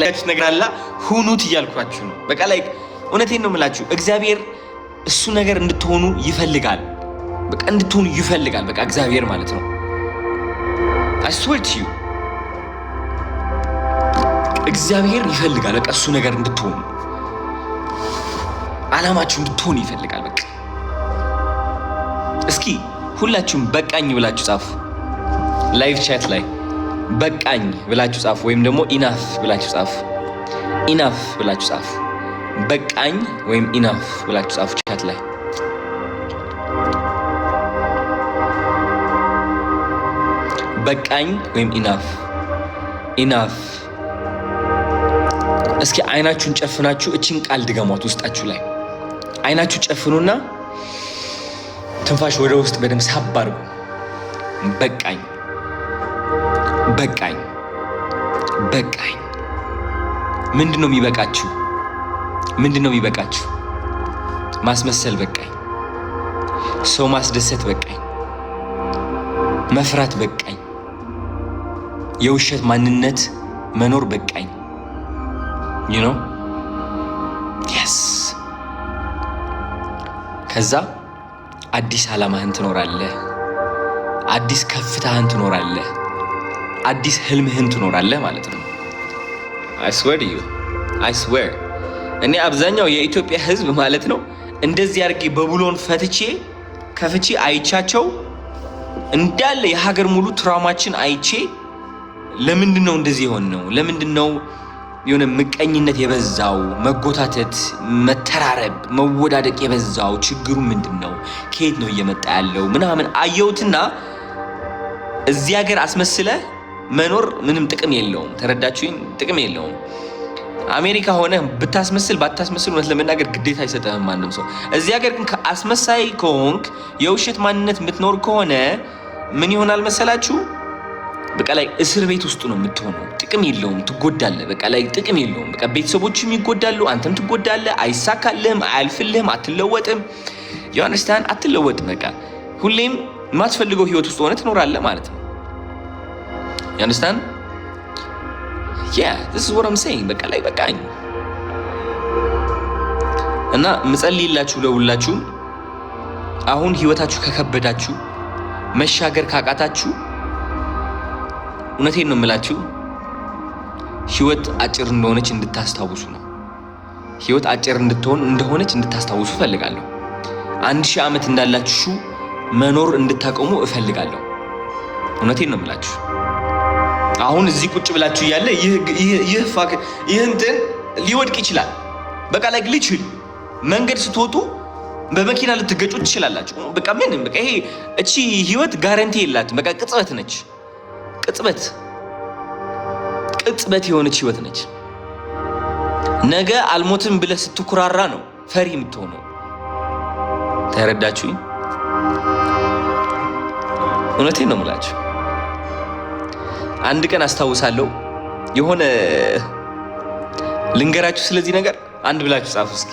ላይ ነገር አለ ሁኑት እያልኳችሁ ነው። በቃ ላይ እውነቴን ነው የምላችሁ። እግዚአብሔር እሱ ነገር እንድትሆኑ ይፈልጋል። በቃ እንድትሆኑ ይፈልጋል። በቃ እግዚአብሔር ማለት ነው። I swear to you እግዚአብሔር ይፈልጋል። በቃ እሱ ነገር እንድትሆኑ ዓላማችሁ እንድትሆኑ ይፈልጋል። በቃ እስኪ ሁላችሁም በቃኝ ብላችሁ ጻፉ። ላይቭ ቻት ላይ በቃኝ ብላችሁ ጻፉ፣ ወይም ደግሞ ኢናፍ ብላችሁ ጻፉ። ኢናፍ ብላችሁ ጻፉ። በቃኝ ወይም ኢናፍ ብላችሁ ጻፉ ቻት ላይ። በቃኝ ወይም ኢናፍ ኢናፍ። እስኪ አይናችሁን ጨፍናችሁ እቺን ቃል ድገሟት ውስጣችሁ ላይ። አይናችሁ ጨፍኑና ትንፋሽ ወደ ውስጥ በደንብ ሳብ አድርጉ። በቃኝ በቃኝ በቃኝ። ምንድነው የሚበቃችሁ? ምንድነው የሚበቃችሁ? ማስመሰል በቃኝ፣ ሰው ማስደሰት በቃኝ፣ መፍራት በቃኝ፣ የውሸት ማንነት መኖር በቃኝ። you know yes። ከዛ አዲስ ዓላማህን ትኖራለህ፣ አዲስ ከፍታህን ትኖራለህ፣ አዲስ ህልምህን ትኖራለህ ማለት ነው። I swear to you I swear እኔ አብዛኛው የኢትዮጵያ ህዝብ ማለት ነው እንደዚህ አድርጌ በቡሎን ከፍቼ አይቻቸው እንዳለ የሀገር ሙሉ ትራውማችን አይቼ ለምንድነው እንደዚህ የሆነው? ለምንድነው የሆነ ምቀኝነት የበዛው፣ መጎታተት፣ መተራረብ፣ መወዳደቅ የበዛው? ችግሩ ምንድነው? ከየት ነው እየመጣ ያለው? ምናምን አየሁትና እዚህ ሀገር አስመስለ መኖር ምንም ጥቅም የለውም። ተረዳችሁኝ? ጥቅም የለውም። አሜሪካ ሆነ ብታስመስል ባታስመስል እውነት ለመናገር ግዴታ አይሰጥህም ማንም ሰው። እዚህ ሀገር ግን ከአስመሳይ ከሆንክ የውሸት ማንነት የምትኖር ከሆነ ምን ይሆናል መሰላችሁ? በቃ ላይ እስር ቤት ውስጥ ነው የምትሆነው። ጥቅም የለውም፣ ትጎዳለህ። በቃ ላይ ጥቅም የለውም። በቃ ቤተሰቦችም ይጎዳሉ፣ አንተም ትጎዳለህ። አይሳካልህም፣ አያልፍልህም፣ አትለወጥም። you understand? አትለወጥም። በቃ ሁሌም የማትፈልገው ህይወት ውስጥ ሆነ ትኖራለህ ማለት ነው። you understand? yeah, this is what I'm saying። በቃ ላይ በቃኝ እና ምጸልይላችሁ ለሁላችሁ አሁን ህይወታችሁ ከከበዳችሁ መሻገር ካቃታችሁ እውነቴን ነው የምላችሁ ህይወት አጭር እንደሆነች እንድታስታውሱ ነው። ህይወት አጭር እንደሆነች እንድታስታውሱ እፈልጋለሁ። 1000 ዓመት እንዳላችሁ መኖር እንድታቆሙ እፈልጋለሁ። እውነቴን ነው የምላችሁ። አሁን እዚህ ቁጭ ብላችሁ ያለ ይህ እንትን ሊወድቅ ይችላል። በቃ ላይ ግሊችል መንገድ ስትወጡ በመኪና ልትገጩ ትችላላችሁ። በቃ ምን በቃ ይሄ እቺ ህይወት ጋራንቲ የላትም። በቃ ቅጽበት ነች። ቅጽበት የሆነች ህይወት ነች። ነገ አልሞትም ብለህ ስትኩራራ ነው ፈሪ የምትሆነው። ተረዳችሁኝ? እውነቴን ነው የምላችሁ። አንድ ቀን አስታውሳለሁ የሆነ ልንገራችሁ ስለዚህ ነገር አንድ ብላችሁ ጻፉ እስኪ።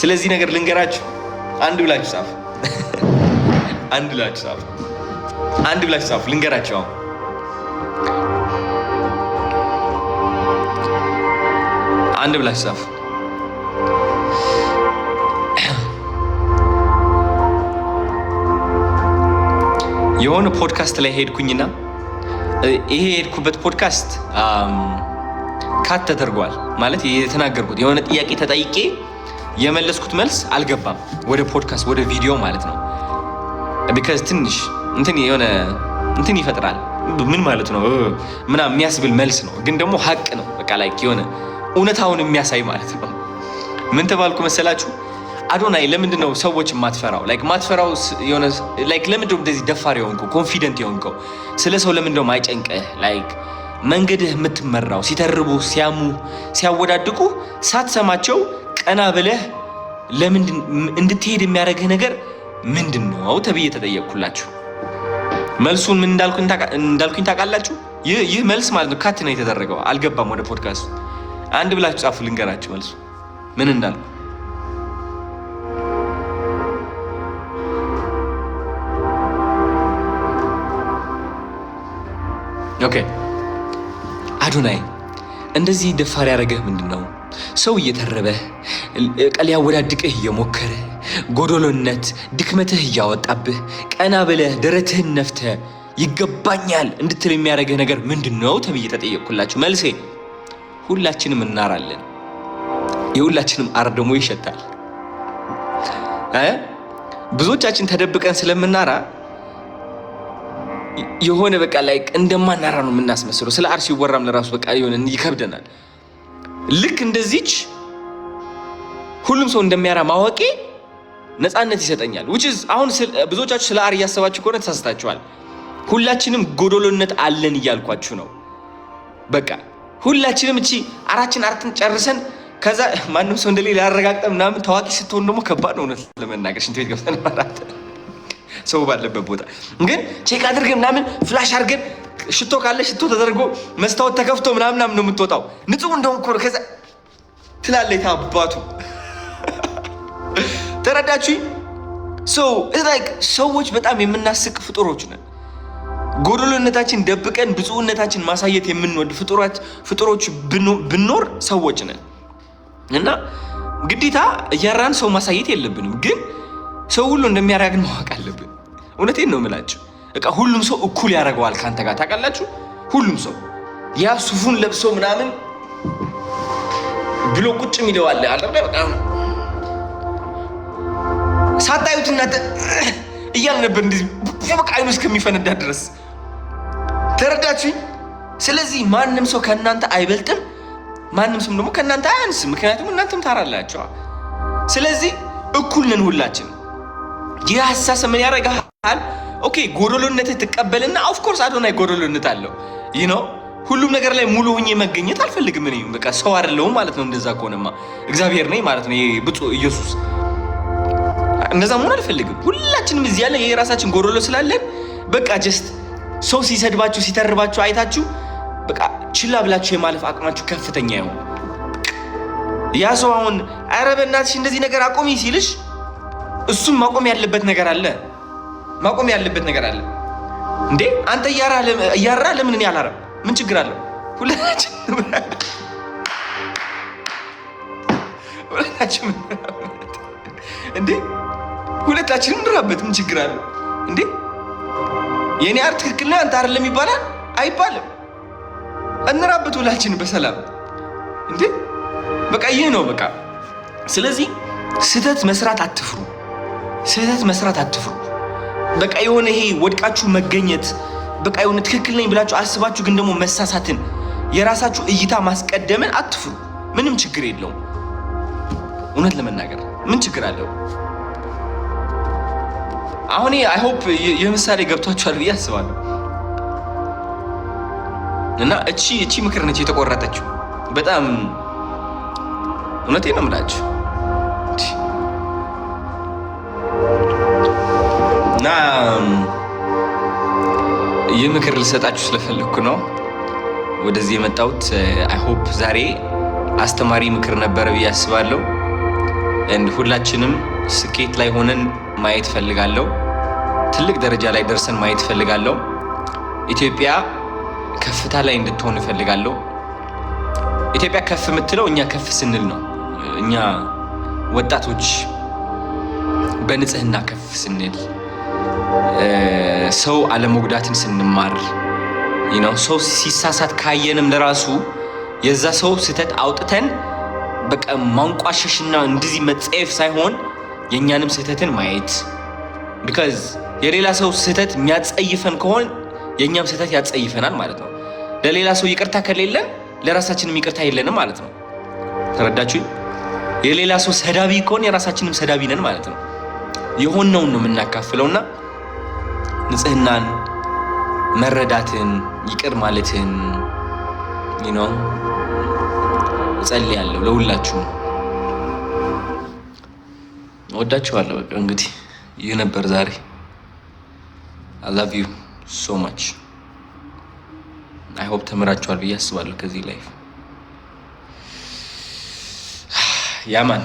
ስለዚህ ነገር ልንገራችሁ አንድ ብላችሁ ጻፉ። አንድ ብላችሁ ጻፉ ልንገራችሁ። አሁን አንድ ብላችሁ ጻፉ። የሆነ ፖድካስት ላይ ሄድኩኝና ይሄ የሄድኩበት ፖድካስት ካት ተደርጓል። ማለት የተናገርኩት የሆነ ጥያቄ ተጠይቄ የመለስኩት መልስ አልገባም ወደ ፖድካስት ወደ ቪዲዮ ማለት ነው። ቢካዝ ትንሽ የሆነ ይፈጥራል። ምን ማለት ነው ምናምን የሚያስብል መልስ ነው፣ ግን ደግሞ ሀቅ ነው። በቃ ላይ የሆነ እውነታውን የሚያሳይ ማለት ነው። ምን ተባልኩ መሰላችሁ? አዶናይ ለምንድነው ሰዎች ማትፈራው? ማትፈራው የሆነ ለምንድነው እንደዚህ ደፋር የሆንከው ኮንፊደንት የሆንከው? ስለ ሰው ለምንድነው ማይጨንቀህ? መንገድህ የምትመራው ሲተርቡ ሲያሙ ሲያወዳድቁ ሳትሰማቸው ቀና ብለህ ለምንድን እንድትሄድ የሚያደርግህ ነገር ምንድነው ተብዬ ተጠየቅኩላችሁ። መልሱን ምን እንዳልኩኝ ታውቃላችሁ? ይህ መልስ ማለት ነው ካት ነው የተደረገው። አልገባም ወደ ፖድካስት። አንድ ብላችሁ ጻፉ ልንገራችሁ መልሱ ምን እንዳልኩ። ኦኬ አዶናይ እንደዚህ ደፋር ያደረገህ ምንድነው? ሰው እየተረበህ ቀል ያወዳድቅህ እየሞከረ ጎዶሎነት ድክመትህ እያወጣብህ ቀና ብለህ ደረትህን ነፍተህ ይገባኛል እንድትል የሚያደርግህ ነገር ምንድነው ተብዬ ተጠየቅኩላችሁ። መልሴ ሁላችንም እናራለን። የሁላችንም አር ደግሞ ይሸታል። ብዙዎቻችን ተደብቀን ስለምናራ የሆነ በቃ ላይ እንደማናራ ነው የምናስመስለው። ስለ አር ሲወራም ለራሱ በቃ የሆነ ይከብደናል። ልክ እንደዚች ሁሉም ሰው እንደሚያራ ማወቄ ነፃነት ይሰጠኛል። which is አሁን ብዙዎቻችሁ ስለ አር እያሰባችሁ ከሆነ ተሳስታችኋል። ሁላችንም ጎዶሎነት አለን እያልኳችሁ ነው። በቃ ሁላችንም እቺ አራትን ጨርሰን ከዛ ማንም ሰው እንደሌላ ያረጋግጠ ምናምን ታዋቂ ስትሆን ደግሞ ከባድ ነው እውነት ለመናገር። ሽንት ቤት ገብተን ማራት ሰው ባለበት ቦታ ግን ቼክ አድርገን ምናምን ፍላሽ አድርገን ሽቶ ካለ ሽቶ ተደርጎ መስታወት ተከፍቶ ምናምን ነው የምትወጣው። ንጹህ እንደሆነ እኮ ከዛ ትላለች ታባቱ። ተረዳችሁ? ሰዎች በጣም የምናስቅ ፍጡሮች ነን። ጎዶሎነታችን ደብቀን ብፁዕነታችን ማሳየት የምንወድ ፍጡሮች ብኖር ሰዎች ነን እና ግዴታ እያራን ሰው ማሳየት የለብንም። ግን ሰው ሁሉ እንደሚያደርገን ማወቅ አለብን። እውነቴን ነው የምላችሁ። በቃ ሁሉም ሰው እኩል ያደርገዋል ካንተ ጋር ታውቃላችሁ። ሁሉም ሰው ያ ሱፉን ለብሶ ምናምን ብሎ ቁጭ የሚለው አለ አይደል? በጣም ሳታዩት እናንተ እያለ ነበር እንደዚህ በቃ አይኑ እስከሚፈነዳ ድረስ። ተረዳችሁኝ? ስለዚህ ማንም ሰው ከእናንተ አይበልጥም፣ ማንም ሰው ደግሞ ከእናንተ አያንስም። ምክንያቱም እናንተም ታራላችሁ። ስለዚህ እኩል ነን ሁላችን። ይህ ሀሳብ ምን ያደርጋል? ኦኬ ጎዶሎነትህ ትቀበልና ኦፍ ኮርስ አዶናይ ጎዶሎነት አለው። ይህ ነው ሁሉም ነገር ላይ ሙሉ ሆኜ መገኘት አልፈልግም። እኔ በቃ ሰው አይደለሁም ማለት ነው። እንደዛ ከሆነማ እግዚአብሔር ነኝ ማለት ነው። ብፁዕ ኢየሱስ እንደዛ መሆን አልፈልግም። ሁላችንም እዚህ ያለ የራሳችን ጎዶሎ ስላለን በቃ ጀስት ሰው ሲሰድባችሁ ሲተርባችሁ አይታችሁ በቃ ችላ ብላችሁ የማለፍ አቅማችሁ ከፍተኛ ይሁን። ያ ሰው አሁን ኧረ በእናትሽ እንደዚህ ነገር አቆሚ ሲልሽ እሱም ማቆም ያለበት ነገር አለ። ማቆም ያለበት ነገር አለ እንዴ! አንተ እያራ ለምን እኔ አላረም? ምን ችግር አለው? ሁላችን እንዴ ሁለታችንም እንራበት። ምን ችግር አለው እንዴ? የኔ አር ትክክል ነው አንተ አይደለም ይባላል አይባልም። እንራበት ሁላችን በሰላም እንዴ። በቃ ይሄ ነው በቃ። ስለዚህ ስህተት መስራት አትፍሩ። ስህተት መስራት አትፍሩ። በቃ የሆነ ይሄ ወድቃችሁ መገኘት በቃ የሆነ ትክክል ነኝ ብላችሁ አስባችሁ ግን ደግሞ መሳሳትን የራሳችሁ እይታ ማስቀደምን አትፍሩ። ምንም ችግር የለውም። እውነት ለመናገር ምን ችግር አለው? አሁን አይ ሆፕ የምሳሌ ገብቷችኋል ብዬ አስባለሁ። እና እቺ ምክር ነች የተቆረጠችው። በጣም እውነቴን ነው የምላችሁ። እና ይህ ምክር ልሰጣችሁ ስለፈለኩ ነው ወደዚህ የመጣሁት። አይ ሆፕ ዛሬ አስተማሪ ምክር ነበረ ብዬ አስባለሁ። ሁላችንም ስኬት ላይ ሆነን ማየት ፈልጋለሁ። ትልቅ ደረጃ ላይ ደርሰን ማየት ፈልጋለሁ። ኢትዮጵያ ከፍታ ላይ እንድትሆን ፈልጋለሁ። ኢትዮጵያ ከፍ የምትለው እኛ ከፍ ስንል ነው። እኛ ወጣቶች በንጽህና ከፍ ስንል፣ ሰው አለመጉዳትን ስንማር፣ ሰው ሲሳሳት ካየንም ለራሱ የዛ ሰው ስህተት አውጥተን በቃ ማንቋሸሽና እንደዚህ መጸየፍ ሳይሆን የኛንም ስህተትን ማየት። ቢካዝ የሌላ ሰው ስህተት የሚያጸይፈን ከሆነ የኛም ስህተት ያጸይፈናል ማለት ነው። ለሌላ ሰው ይቅርታ ከሌለን ለራሳችንም ይቅርታ የለንም ማለት ነው። ተረዳችሁ? የሌላ ሰው ሰዳቢ ከሆነ የራሳችንም ሰዳቢ ነን ማለት ነው። የሆነውን ነው የምናካፍለውና ንጽህናን፣ መረዳትን፣ ይቅር ማለትን እጸልያለሁ ለሁላችሁም። ወዳችኋለሁ። በቃ እንግዲህ ይህ ነበር ዛሬ። I love you so much. I hope ተምራችኋል ብዬ አስባለሁ ከዚህ ላይፍ። ያማን